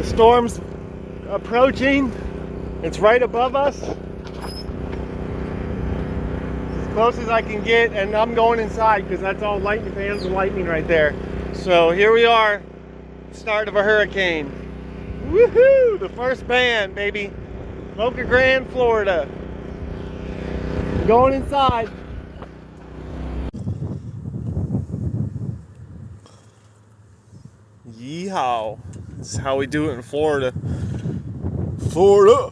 The storm's approaching. It's right above us. As close as I can get, and I'm going inside because that's all lightning fans and lightning right there. So here we are, start of a hurricane. Woohoo! The first band, baby. Boca Grande, Florida. Going inside. Yeehaw. This is how we do it in Florida. Florida!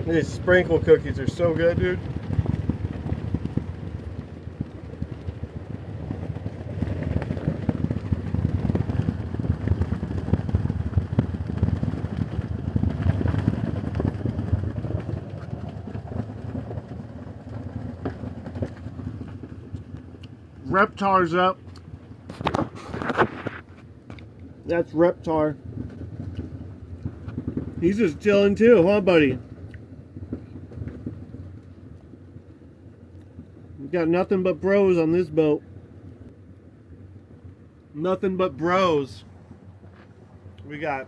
These sprinkle cookies are so good, dude. Reptar's up. That's Reptar. He's just chilling too, huh, buddy? We got nothing but bros on this boat. Nothing but bros. We got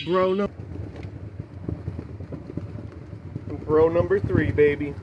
bro number 3, baby.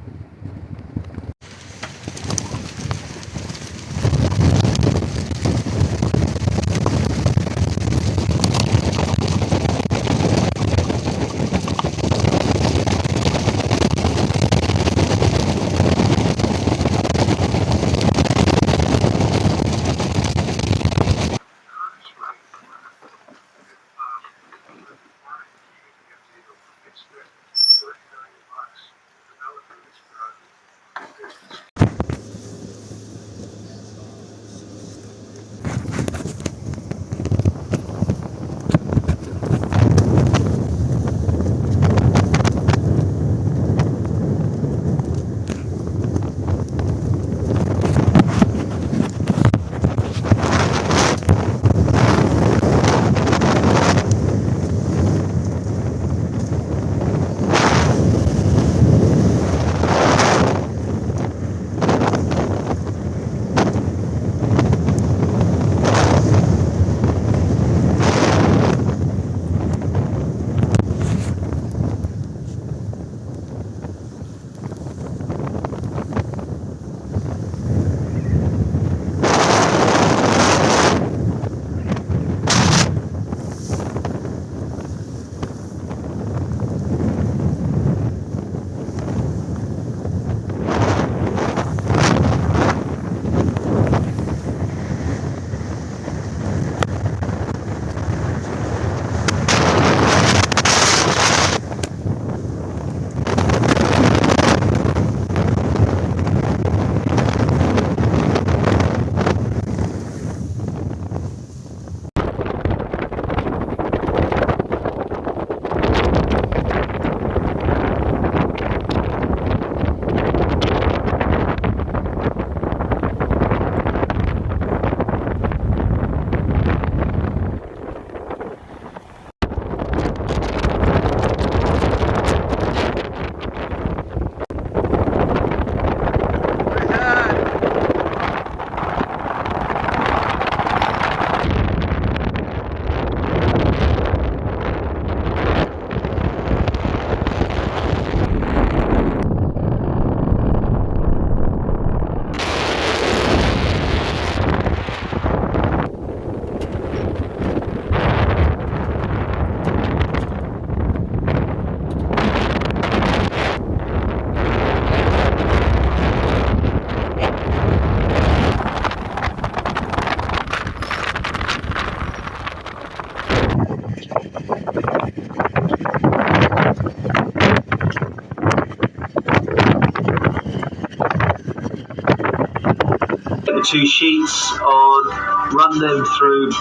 two sheets on, run them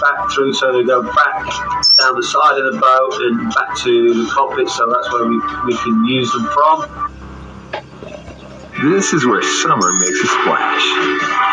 back through, so they go back down the side of the boat and back to the cockpit, so that's where we can use them from. This is where summer makes a splash.